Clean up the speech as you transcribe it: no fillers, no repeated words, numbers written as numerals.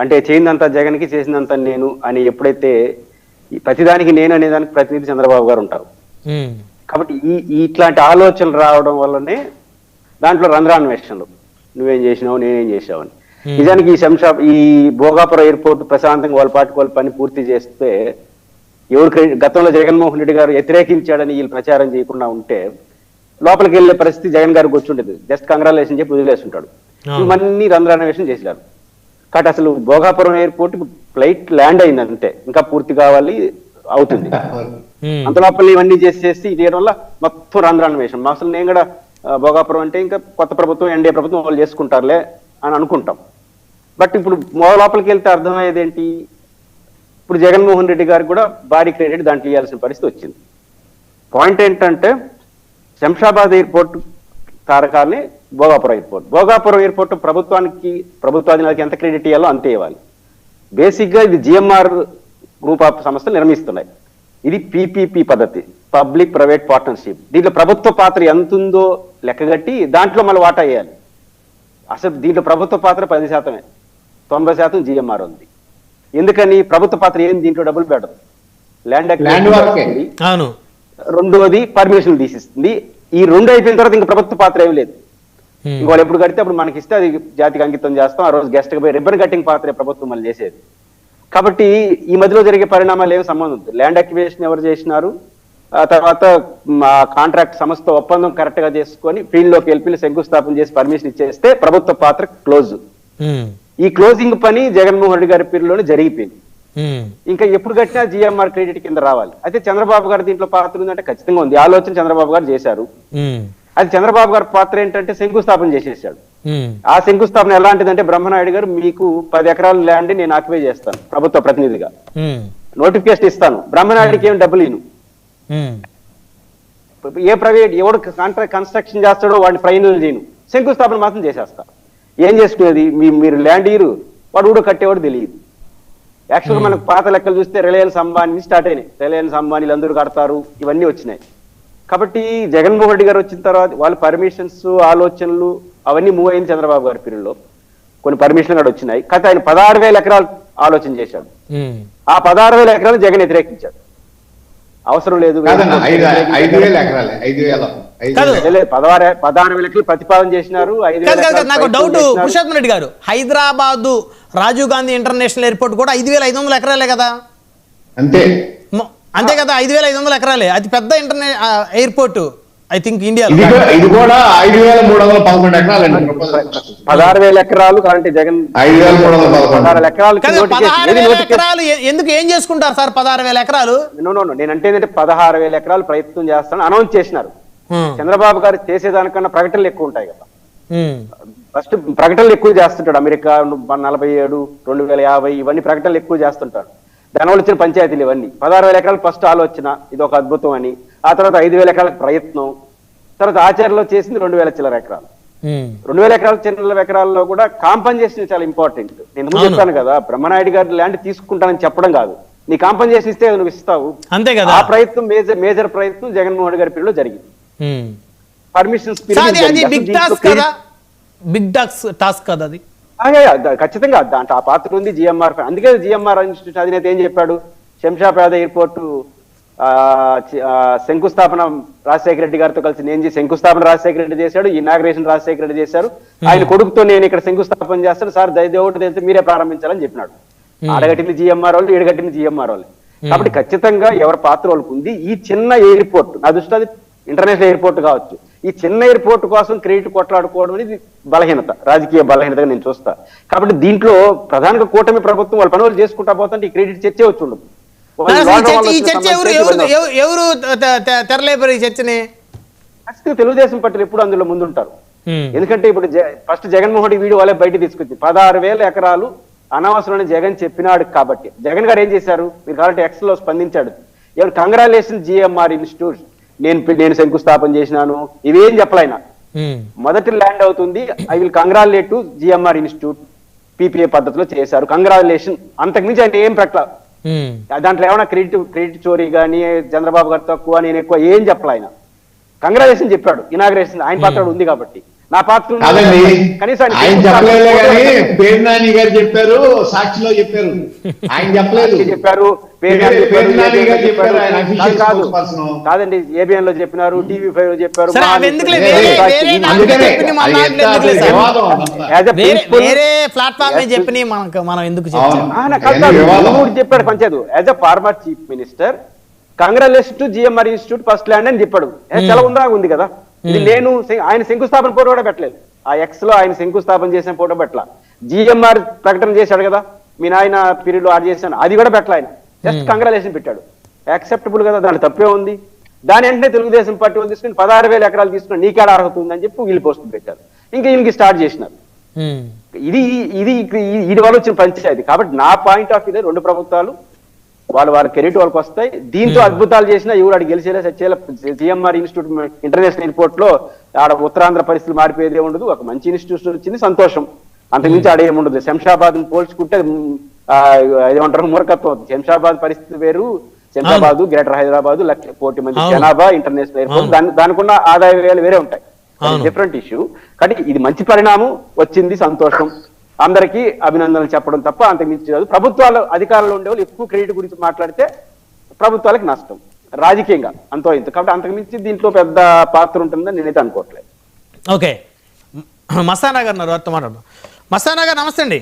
అంటే చేయిందంతా జగన్కి, చేసిందంతా నేను అని ఎప్పుడైతే ప్రతిదానికి నేను అనేదానికి ప్రతినిధి చంద్రబాబు గారు ఉంటారు. కాబట్టి ఇట్లాంటి ఆలోచనలు రావడం వల్లనే దాంట్లో రంధ్రాన్వేషణలు, నువ్వేం చేసినావు, నేనేం చేసావు అని. నిజానికి ఈ భోగాపురం ఎయిర్పోర్ట్ ప్రశాంతంగా వాళ్ళ పాటికి వాళ్ళ పని పూర్తి చేస్తే గతంలో జగన్మోహన్ రెడ్డి గారు వ్యతిరేకించాడని వీళ్ళు ప్రచారం చేయకుండా ఉంటే లోపలికి వెళ్లే పరిస్థితి జగన్ గారికి వచ్చి ఉండేది. జస్ట్ కంగ్రాచులేషన్ చెప్పి వదిలేస్తుంటాడు. ఇవన్నీ రంధ్రాన్వేషణ చేసినారు. కాబట్టి అసలు భోగాపురం ఎయిర్పోర్ట్ ఫ్లైట్ ల్యాండ్ అయింది అంతే, ఇంకా పూర్తి కావాలి, అవుతుంది. అంత లోపల ఇవన్నీ చేసి చేయడం వల్ల మొత్తం రంధ్రాన్వేషణ. అసలు నేను కూడా భోగాపురం అంటే ఇంకా కొత్త ప్రభుత్వం, ఎన్డీఏ ప్రభుత్వం వాళ్ళు చేసుకుంటారులే అని అనుకుంటాం. బట్ ఇప్పుడు లోపలికి వెళ్తే అర్థమయ్యేది ఏంటి, ఇప్పుడు జగన్మోహన్ రెడ్డి గారికి కూడా భారీ క్రెడిట్ దాంట్లో ఇవ్వాల్సిన పరిస్థితి వచ్చింది. పాయింట్ ఏంటంటే శంషాబాద్ ఎయిర్పోర్ట్ తారకాలని భోగాపురం ఎయిర్పోర్ట్ ప్రభుత్వానికి ఎంత క్రెడిట్ ఇవ్వాలో అంతే ఇవ్వాలి. బేసిక్గా ఇది జిఎంఆర్ గ్రూప్ ఆఫ్ సంస్థలు నిర్మిస్తున్నాయి. ఇది పిపిపి పద్ధతి, పబ్లిక్ ప్రైవేట్ పార్ట్నర్షిప్. దీంట్లో ప్రభుత్వ పాత్ర ఎంత ఉందో లెక్కగట్టి దాంట్లో మళ్ళీ వాటా వేయాలి. అసలు దీంట్లో ప్రభుత్వ పాత్ర 10%, 90% జిఎంఆర్ ఉంది. ఎందుకని? ప్రభుత్వ పాత్ర ఏం దీంట్లో డబ్బులు పెట్టదు, ల్యాండ్ రెండోది పర్మిషన్ తీసిస్తుంది. ఈ రెండు అయిపోయిన తర్వాత ఇంకా ప్రభుత్వ పాత్ర ఏమి లేదు. ఇంకోళ్ళు ఎప్పుడు కడితే అప్పుడు మనకి ఇస్తే అది జాతికి అంకితం చేస్తాం. ఆ రోజు గెస్ట్ పోయి రిబ్బన్ కటింగ్ పాత్ర ప్రభుత్వం మళ్ళీ చేసేది. కాబట్టి ఈ మధ్యలో జరిగే పరిణామాలు ఏమి సంబంధం ఉంది. ల్యాండ్ అక్విజిషన్ ఎవరు చేసినారు, ఆ తర్వాత కాంట్రాక్ట్ సంస్థ ఒప్పందం కరెక్ట్ గా చేసుకొని ఫీల్డ్ లోకి వెళ్ళి శంకుస్థాపన చేసి పర్మిషన్ ఇచ్చేస్తే ప్రభుత్వ పాత్ర క్లోజ్. ఈ క్లోజింగ్ పని జగన్మోహన్ రెడ్డి గారి పీరియడ్లోనే జరిగిపోయింది. ఇంకా ఎప్పుడు కట్టినా జిఎంఆర్ క్రెడిట్ కింద రావాలి. అయితే చంద్రబాబు గారు దీంట్లో పాత్ర ఉందంటే ఖచ్చితంగా ఉంది. ఆలోచన చంద్రబాబు గారు చేశారు. అది చంద్రబాబు గారి పాత్ర ఏంటంటే శంకుస్థాపన చేసేసాడు. ఆ శంకుస్థాపన ఎలాంటిదంటే బ్రహ్మనాయుడు గారు మీకు 10 ఎకరాల ల్యాండ్ నేను ఆక్యుపై చేస్తాను ప్రభుత్వ ప్రతినిధిగా, నోటిఫికేషన్ ఇస్తాను, బ్రహ్మనాయుడికి ఏం డబ్బులు ఇను, ఏ ప్రైవేట్ ఎవడు కాంట్రాక్ట్ కన్స్ట్రక్షన్ చేస్తాడో వాడిని ఫైనల్ చేయను, శంకుస్థాపన మాత్రం చేసేస్తా. ఏం చేసుకునేది? మీరు ల్యాండ్ ఇరు, వాడు కూడా కట్టేవాడు తెలియదు. యాక్చువల్గా మనకు పాత లెక్కలు చూస్తే రిలయన్స్ అంబానీ స్టార్ట్ అయినాయి. రిలయన్స్ అంబానీలు అందరూ కడతారు, ఇవన్నీ వచ్చినాయి. కాబట్టి జగన్మోహన్ రెడ్డి గారు వచ్చిన తర్వాత వాళ్ళ పర్మిషన్స్, ఆలోచనలు అవన్నీ మూవ్ అయింది చంద్రబాబు గారి పీరియడ్లో. కొన్ని పర్మిషన్లు కూడా వచ్చినాయి. కాకపోతే ఆయన 16,000 ఎకరాలు ఆలోచన చేశాడు. ఆ 16,000 ఎకరాలు జగన్ వ్యతిరేకించాడు. అవసరం లేదు, 16,000 ఎకరాలు ప్రతిపాదన చేసినారు. నాకు డౌట్ పురుషోత్తమ్ రెడ్డి గారు, హైదరాబాద్ రాజీవ్ గాంధీ ఇంటర్నేషనల్ ఎయిర్పోర్ట్ కూడా 5,500 ఎకరాలే కదా? అంతే కదా, 5,500 ఎకరాలే అతి పెద్ద ఎయిర్పోర్ట్ ఐ థింక్ ఇండియా. ఇది కూడా 5,311 ఎకరాలు. 16,000 ఎకరాలు అంటే జగన్ 5,311 ఎకరాలు. 16,000 ఎకరాలు ఎందుకు ఏం చేసుకుంటారు సార్? 16,000 ఎకరాలు నేనంటే 16,000 ఎకరాలు ప్రయత్నం చేస్తాను అనౌన్స్ చేసినారు. చంద్రబాబు గారు చేసేదానికన్నా ప్రకటనలు ఎక్కువ ఉంటాయి కదా. ఫస్ట్ ప్రకటనలు ఎక్కువ చేస్తుంటాడు. అమెరికా 47, 2050 ఇవన్నీ ప్రకటనలు ఎక్కువ చేస్తుంటారు. దానివల్ల వచ్చిన పంచాయతీలు ఇవన్నీ. 16,000 ఎకరాలు ఫస్ట్ ఆలోచన, ఇది ఒక అద్భుతం అని. ఆ తర్వాత 5,000 ఎకరాలకు ప్రయత్నం, తర్వాత ఆచరణలో చేసింది 2,000 చిల్లర ఎకరాలు. 2,000 ఎకరాల చిల్లర ఎకరాల్లో కూడా కాంపన్సేషన్ చాలా ఇంపార్టెంట్. నేను ముందు చెప్తాను కదా, బ్రహ్మనాయుడు గారి ల్యాండ్ తీసుకుంటానని చెప్పడం కాదు, నీ కాంపన్సేషన్ ఇస్తే నువ్వు ఇస్తావు, అంతే కదా. ఆ ప్రయత్నం మేజర్ ప్రయత్నం జగన్మోహన్ గారి పీరియడ్లో జరిగింది. పర్మిషన్స్ బిగ్ టాస్క్ కదా అది. ఖచ్చితంగా దాంట్లో ఆ పాత్ర ఉంది జిఎంఆర్. అందుకే జిఎంఆర్ ఇన్స్టిట్యూట్ అధినేత ఏం చెప్పాడు, శంషాబాద్ ఎయిర్పోర్టు శంకుస్థాపన రాజశేఖర రెడ్డి గారితో కలిసి నేను శంకుస్థాపన రాజశేఖర రెడ్డి చేశాడు, ఇనాగ్రేషన్ రాజశేఖర రెడ్డి చేశారు. ఆయన కొడుకుతో నేను ఇక్కడ శంకుస్థాపన చేస్తాను సార్, దయదేవుడు తెలిసి మీరే ప్రారంభించాలని చెప్పినాడు. ఆడగట్టింది జిఎంఆర్ వాళ్ళు, ఈడగట్టింది జిఎంఆర్ వాళ్ళు. కాబట్టి ఖచ్చితంగా ఎవరి పాత్ర వాళ్ళకు ఉంది. ఈ చిన్న ఎయిర్పోర్ట్, నా దృష్టిలో అది ఇంటర్నేషనల్ ఎయిర్పోర్ట్ కావచ్చు, ఈ చిన్న ఎయిర్పోర్ట్ కోసం క్రెడిట్ కొట్లాడుకోవడం అనేది బలహీనత, రాజకీయ బలహీనతగా నేను చూస్తా. కాబట్టి దీంట్లో ప్రధానంగా కూటమి ప్రభుత్వం వాళ్ళ పనులు చేసుకుంటా పోతుంటే ఈ క్రెడిట్ చర్చే వచ్చి ఉండదు. తెలుగుదేశం పార్టీలు ఎప్పుడు అందులో ముందుంటారు. ఎందుకంటే ఇప్పుడు ఫస్ట్ జగన్మోహన్ రెడ్డి వీడియో వాళ్ళే బయట తీసుకొచ్చి 16,000 ఎకరాలు అనవసరమని జగన్ చెప్పినాడు. కాబట్టి జగన్ గారు ఏం చేశారు, మీరు కాబట్టి ఎక్స్ లో స్పందించాడు. ఎవరు కంగ్రాచులేషన్ జిఎంఆర్ ఇన్స్టిట్యూట్, నేను శంకుస్థాపన చేసినాను, ఇవేం చెప్పలైనా మొదటి ల్యాండ్ అవుతుంది, I will congratulate to GMR institute, PPE పద్ధతిలో చేశారు, కంగ్రాచులేషన్. అంతకుమించి అంటే ఏం ప్రకటన, దాంట్లో ఏమైనా క్రెడిట్ చోరీ కానీ చంద్రబాబు గారు తక్కువ నేను ఎక్కువ ఏం చెప్పలే. ఆయన కంగ్రాచులేషన్ చెప్పాడు, ఇనాగ్రేషన్ ఆయన పాత్ర ఉంది కాబట్టి. నా పాత్ర కాదండి కనీసం ఆయన చెప్పలేదు కానీ పేరు నాని గారు చెప్పారు, సాక్షిలో చెప్పారు, ఆయన చెప్పలేదు. చెప్పారు కాదు కాదండి, ఏబిఎన్ లో చెప్పినారు, టీవీ5 లో చెప్పారు. సరే, అవి ఎందుకులే, వేరే ప్లాట్ఫామ్ చెప్పిన మనం ఎందుకు చెప్పాడు Panchayat as a former chief minister congratulation to GMR institute first land అని చెప్పాడు. చాలా ఉంది కదా. ఇది నేను ఆయన శంకుస్థాపన ఫోటో కూడా పెట్టలేదు. ఆ ఎక్స్ లో ఆయన శంకుస్థాపన చేసిన ఫోటో పెట్టలా. జిఎంఆర్ ప్రకటన చేశాడు కదా, మీ నాయన పీరియడ్ ఆర్డర్ చేశాను, అది కూడా పెట్టలే. ఆయన జస్ట్ కంగ్రాచులేషన్ పెట్టాడు. యాక్సెప్టబుల్ కదా, దాని తప్పే ఉంది. దాని వెంటనే తెలుగుదేశం పార్టీ వాళ్ళు తీసుకుని 16,000 ఎకరాలు తీసుకుని నీకేడ అర్హత ఉందని చెప్పి వీళ్ళు పోస్టులు పెట్టారు. ఇంకా వీళ్ళకి స్టార్ట్ చేసినారు. ఇది ఇది ఇది వల్ల వచ్చిన పంచాయతీ. కాబట్టి నా పాయింట్ ఆఫ్ వ్యూ రెండు ప్రభుత్వాలు వారి కెరీర్ వాళ్ళకి వస్తాయి. దీంతో అద్భుతాలు చేసినా ఎవరు అడిగి గెలిచేలా సచ్చేలా జిఎంఆర్ ఇన్స్టిట్యూట్ ఇంటర్నేషనల్ ఎయిర్పోర్ట్ లో ఆడ ఉత్తరాంధ్ర పరిస్థితులు మారిపోయేదే ఉండదు. ఒక మంచి ఇన్స్టిట్యూషన్ వచ్చింది, సంతోషం. అంతకుమించి ఆడేముండదు. శంషాబాద్ పోల్చుకుంటే ఏమంటారు మూర్ఖత్వం. శంషాబాద్ పరిస్థితి వేరు, శంషాబాద్ గ్రేటర్ హైదరాబాద్ 1,00,00,000 మంది జనాభా, ఇంటర్నేషనల్ ఎయిర్పోర్ట్, దానికున్న ఆదాయ వ్యయాలు వేరే ఉంటాయి. Different issue. కానీ ఇది మంచి పరిణామం వచ్చింది, సంతోషం. అందరికీ అభినందనలు చెప్పడం తప్ప అంతకుమించి కాదు. ప్రభుత్వాలు అధికారంలో ఉండే వాళ్ళు ఎక్కువ క్రెడిట్ గురించి మాట్లాడితే ప్రభుత్వాలకు నష్టం రాజకీయంగా అంతో ఇంత. కాబట్టి అంతకుమించి దీంట్లో పెద్ద పాత్ర ఉంటుందని నేనైతే అనుకోవట్లేదు. ఓకే, మస్తానా గారు వారితో మాట్లాడదాం. మస్తానా గారు నమస్తే అండి.